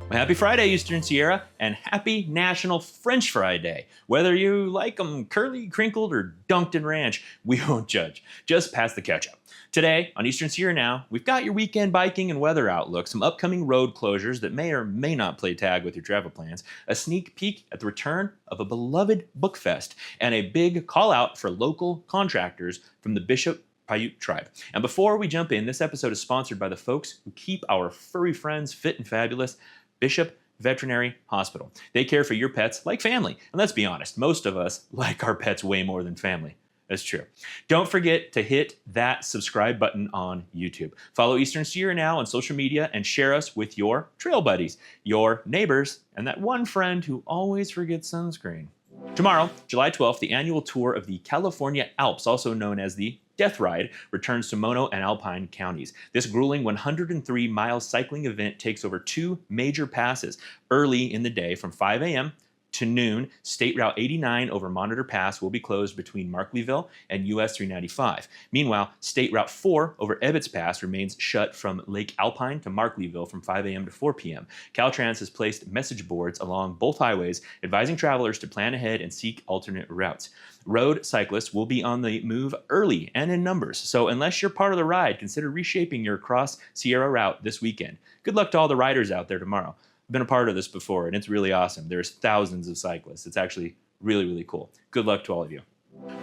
Well, happy Friday, Eastern Sierra, and happy National French Fry Day. Whether you like them curly, crinkled, or dunked in ranch, we won't judge. Just pass the ketchup. Today, on Eastern Sierra Now, we've got your weekend biking and weather outlook, some upcoming road closures that may or may not play tag with your travel plans, a sneak peek at the return of a beloved book fest, and a big call out for local contractors from the Bishop Paiute Tribe. And before we jump in, this episode is sponsored by the folks who keep our furry friends fit and fabulous, Bishop Veterinary Hospital. They care for your pets like family. And let's be honest, most of us like our pets way more than family. That's true. Don't forget to hit that subscribe button on YouTube. Follow Eastern Sierra Now on social media and share us with your trail buddies, your neighbors, and that one friend who always forgets sunscreen. Tomorrow, July 12th, the annual tour of the California Alps, also known as the Death Ride, returns to Mono and Alpine counties. This grueling 103-mile cycling event takes over two major passes. Early in the day from 5 a.m. to noon, State Route 89 over Monitor Pass will be closed between Markleeville and US 395. Meanwhile, State Route 4 over Ebbets Pass remains shut from Lake Alpine to Markleeville from 5 a.m. to 4 p.m. Caltrans has placed message boards along both highways advising travelers to plan ahead and seek alternate routes. Road cyclists will be on the move early and in numbers, so unless you're part of the ride, consider reshaping your cross-Sierra route this weekend. Good luck to all the riders out there tomorrow. I've been a part of this before, and it's really awesome. There's thousands of cyclists. It's actually really, really cool. Good luck to all of you.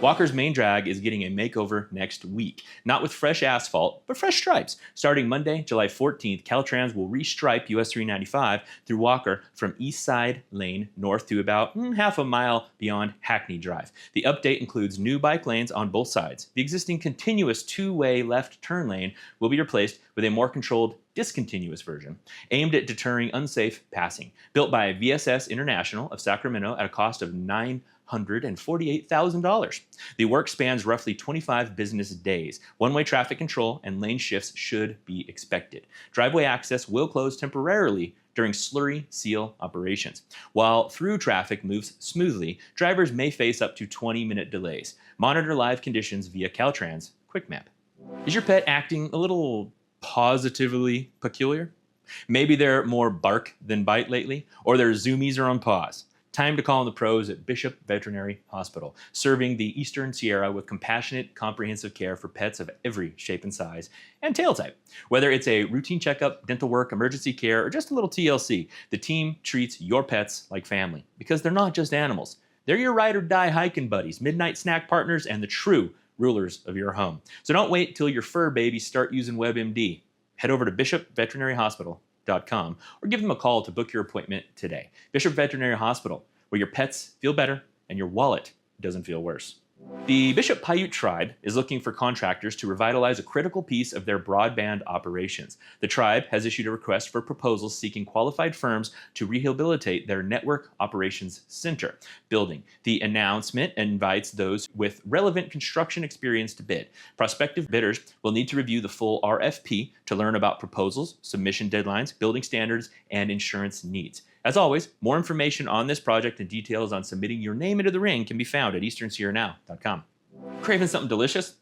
Walker's main drag is getting a makeover next week. Not with fresh asphalt, but fresh stripes. Starting Monday, July 14th, Caltrans will restripe US 395 through Walker from East Side Lane north to about half a mile beyond Hackney Drive. The update includes new bike lanes on both sides. The existing continuous two-way left turn lane will be replaced with a more controlled discontinuous version aimed at deterring unsafe passing. Built by VSS International of Sacramento at a cost of $948,000. The work spans roughly 25 business days. One-way traffic control and lane shifts should be expected. Driveway access will close temporarily during slurry seal operations. While through traffic moves smoothly, drivers may face up to 20-minute delays. Monitor live conditions via Caltrans Quick Map. Is your pet acting a little positively peculiar? Maybe they're more bark than bite lately, or their zoomies are on pause. Time to call on the pros at Bishop Veterinary Hospital, serving the Eastern Sierra with compassionate, comprehensive care for pets of every shape and size and tail type. Whether it's a routine checkup, dental work, emergency care, or just a little TLC, the team treats your pets like family because they're not just animals. They're your ride or die hiking buddies, midnight snack partners, and the true rulers of your home. So don't wait till your fur babies start using WebMD. Head over to bishopveterinaryhospital.com or give them a call to book your appointment today. Bishop Veterinary Hospital, where your pets feel better and your wallet doesn't feel worse. The Bishop Paiute Tribe is looking for contractors to revitalize a critical piece of their broadband operations. The tribe has issued a request for proposals seeking qualified firms to rehabilitate their Network Operations Center building. The announcement invites those with relevant construction experience to bid. Prospective bidders will need to review the full RFP to learn about proposals, submission deadlines, building standards, and insurance needs. As always, more information on this project and details on submitting your name into the ring can be found at easternsierranow.com. Craving something delicious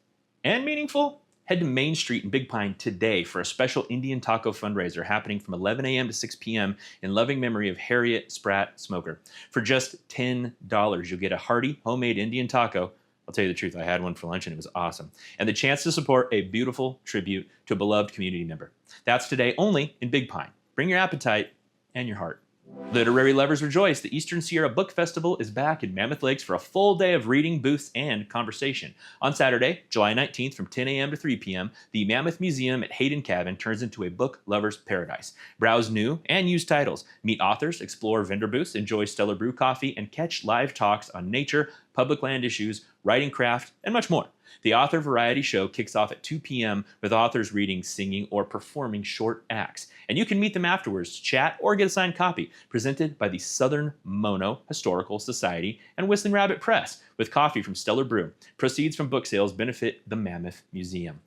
and meaningful? Head to Main Street in Big Pine today for a special Indian taco fundraiser happening from 11 a.m. to 6 p.m. in loving memory of Harriet Spratt Smoker. For just $10, you'll get a hearty homemade Indian taco. I'll tell you the truth, I had one for lunch and it was awesome. And the chance to support a beautiful tribute to a beloved community member. That's today only in Big Pine. Bring your appetite and your heart. Literary lovers rejoice. The Eastern Sierra Book Festival is back in Mammoth Lakes for a full day of reading, booths, and conversation. On Saturday, July 19th from 10 a.m. to 3 p.m., the Mammoth Museum at Hayden Cabin turns into a book lover's paradise. Browse new and used titles, meet authors, explore vendor booths, enjoy Stellar Brew coffee, and catch live talks on nature, public land issues, writing craft, and much more. The Author Variety Show kicks off at 2 p.m. with authors reading, singing, or performing short acts. And you can meet them afterwards to chat or get a signed copy, presented by the Southern Mono Historical Society and Whistling Rabbit Press, with coffee from Stellar Brew. Proceeds from book sales benefit the Mammoth Museum.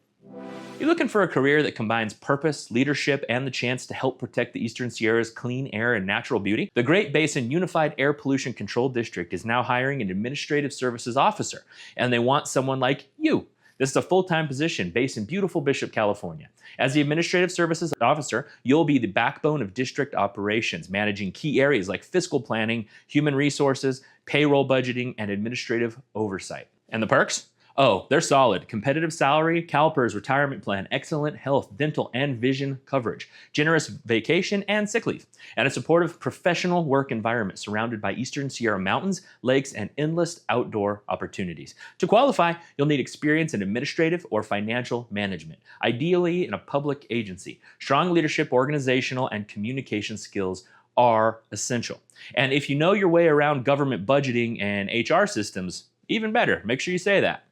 You looking for a career that combines purpose, leadership, and the chance to help protect the Eastern Sierra's clean air and natural beauty? The Great Basin Unified Air Pollution Control District is now hiring an administrative services officer, and they want someone like you. This is a full-time position based in beautiful Bishop, California. As the Administrative Services Officer, you'll be the backbone of district operations, managing key areas like fiscal planning, human resources, payroll budgeting, and administrative oversight. And the perks? Oh, they're solid. Competitive salary, CalPERS retirement plan, excellent health, dental, and vision coverage, generous vacation and sick leave, and a supportive professional work environment surrounded by Eastern Sierra mountains, lakes, and endless outdoor opportunities. To qualify, you'll need experience in administrative or financial management, ideally in a public agency. Strong leadership, organizational, and communication skills are essential. And if you know your way around government budgeting and HR systems, even better. Make sure you say that.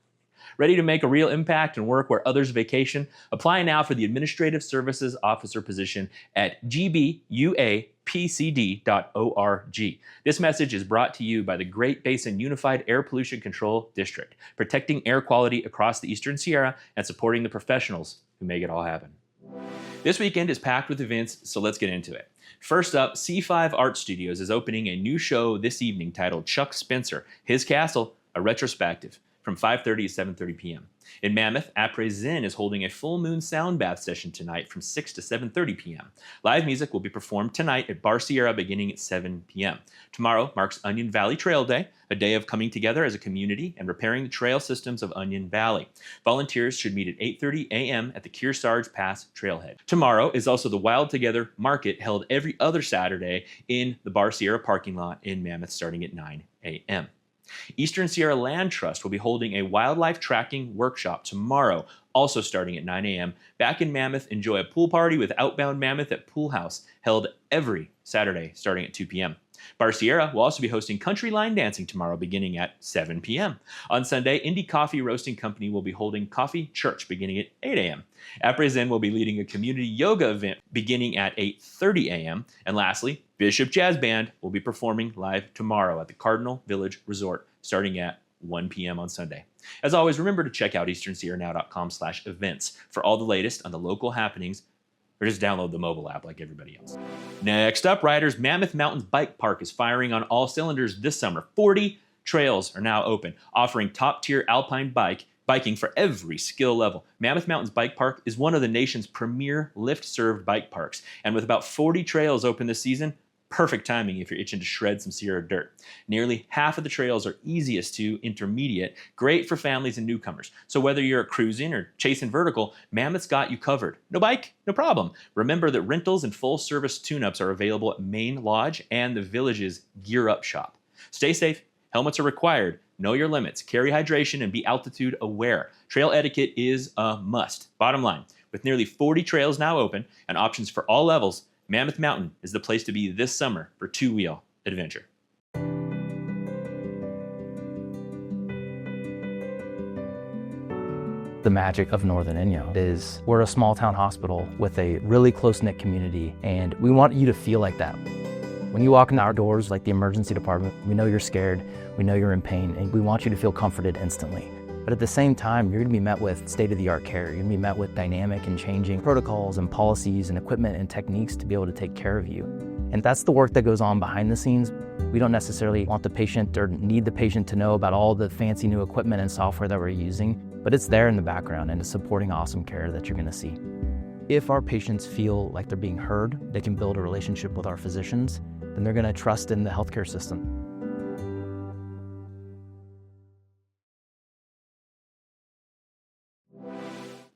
Ready to make a real impact and work where others vacation? Apply now for the Administrative Services Officer position at gbuapcd.org. This message is brought to you by the Great Basin Unified Air Pollution Control District, protecting air quality across the Eastern Sierra and supporting the professionals who make it all happen. This weekend is packed with events, so let's get into it. First up, C5 Art Studios is opening a new show this evening titled Chuck Spencer, His Castle, a Retrospective, from 5:30 to 7:30 p.m. In Mammoth, Après Zen is holding a full moon sound bath session tonight from 6 to 7:30 p.m. Live music will be performed tonight at Bar Sierra beginning at 7 p.m. Tomorrow marks Onion Valley Trail Day, a day of coming together as a community and repairing the trail systems of Onion Valley. Volunteers should meet at 8:30 a.m. at the Kearsarge Pass Trailhead. Tomorrow is also the Wild Together Market held every other Saturday in the Bar Sierra parking lot in Mammoth starting at 9 a.m. Eastern Sierra Land Trust will be holding a wildlife tracking workshop tomorrow, also starting at 9 a.m. Back in Mammoth, enjoy a pool party with Outbound Mammoth at Pool House, held every Saturday starting at 2 p.m. Bar Sierra will also be hosting country line dancing tomorrow beginning at 7 p.m. On Sunday, Indie Coffee Roasting Company will be holding Coffee Church beginning at 8 a.m. Après Zen will be leading a community yoga event beginning at 8:30 a.m. And lastly, Bishop Jazz Band will be performing live tomorrow at the Cardinal Village Resort starting at 1 p.m. on Sunday. As always, remember to check out easternsierranow.com/events for all the latest on the local happenings, or just download the mobile app like everybody else. Next up, riders, Mammoth Mountain Bike Park is firing on all cylinders this summer. 40 trails are now open, offering top-tier alpine biking for every skill level. Mammoth Mountain's Bike Park is one of the nation's premier lift-served bike parks, and with about 40 trails open this season, perfect timing if you're itching to shred some Sierra dirt. Nearly half of the trails are easiest to intermediate, great for families and newcomers. So whether you're cruising or chasing vertical, Mammoth's got you covered. No bike? No problem. Remember that rentals and full-service tune-ups are available at Main Lodge and the Village's Gear Up shop. Stay safe. Helmets are required. Know your limits. Carry hydration and be altitude aware. Trail etiquette is a must. Bottom line, with nearly 40 trails now open and options for all levels, Mammoth Mountain is the place to be this summer for two-wheel adventure. The magic of Northern Inyo is we're a small town hospital with a really close-knit community, and we want you to feel like that. When you walk in our doors, like the emergency department, we know you're scared, we know you're in pain, and we want you to feel comforted instantly. But at the same time, you're gonna be met with state-of-the-art care. You're gonna be met with dynamic and changing protocols and policies and equipment and techniques to be able to take care of you. And that's the work that goes on behind the scenes. We don't necessarily want the patient or need the patient to know about all the fancy new equipment and software that we're using, but it's there in the background and it's supporting awesome care that you're gonna see. If our patients feel like they're being heard, they can build a relationship with our physicians, then they're gonna trust in the healthcare system.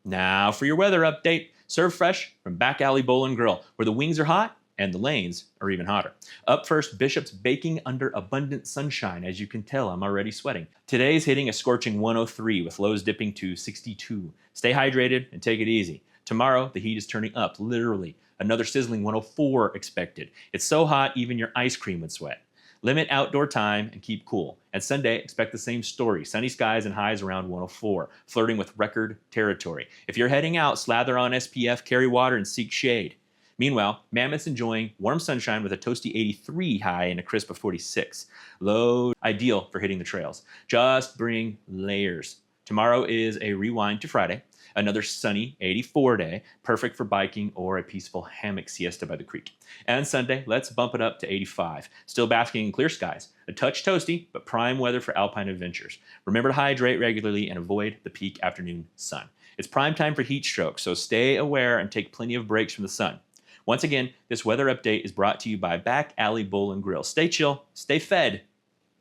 Now for your weather update. Serve fresh from Back Alley Bowl and Grill, where the wings are hot and the lanes are even hotter. Up first, Bishop's baking under abundant sunshine. As you can tell, I'm already sweating. Today's hitting a scorching 103 with lows dipping to 62. Stay hydrated and take it easy. Tomorrow, the heat is turning up, literally. Another sizzling 104 expected. It's so hot, even your ice cream would sweat. Limit outdoor time and keep cool. And Sunday, expect the same story. Sunny skies and highs around 104, flirting with record territory. If you're heading out, slather on SPF, carry water, and seek shade. Meanwhile, Mammoth's enjoying warm sunshine with a toasty 83 high and a crisp of 46. Low, ideal for hitting the trails. Just bring layers. Tomorrow is a rewind to Friday. Another sunny 84 day, perfect for biking or a peaceful hammock siesta by the creek. And Sunday, let's bump it up to 85. Still basking in clear skies. A touch toasty, but prime weather for alpine adventures. Remember to hydrate regularly and avoid the peak afternoon sun. It's prime time for heat stroke, so stay aware and take plenty of breaks from the sun. Once again, this weather update is brought to you by Back Alley Bowl and Grill. Stay chill, stay fed,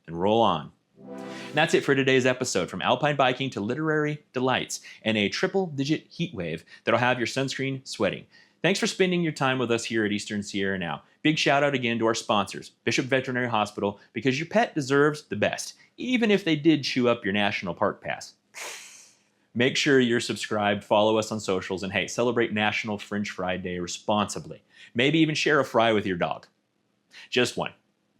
and roll on. And that's it for today's episode. From alpine biking to literary delights and a triple-digit heat wave that'll have your sunscreen sweating. Thanks for spending your time with us here at Eastern Sierra Now. Big shout out again to our sponsors, Bishop Veterinary Hospital, because your pet deserves the best, even if they did chew up your national park pass. Make sure you're subscribed, follow us on socials, and hey, celebrate National French Fry Day responsibly. Maybe even share a fry with your dog. Just one.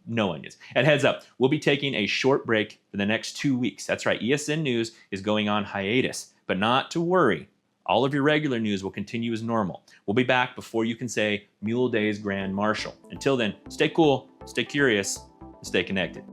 No onions. And heads up, we'll be taking a short break for the next 2 weeks. That's right, ESN News is going on hiatus. But not to worry, all of your regular news will continue as normal. We'll be back before you can say Mule Day's Grand Marshal. Until then, stay cool, stay curious, and stay connected.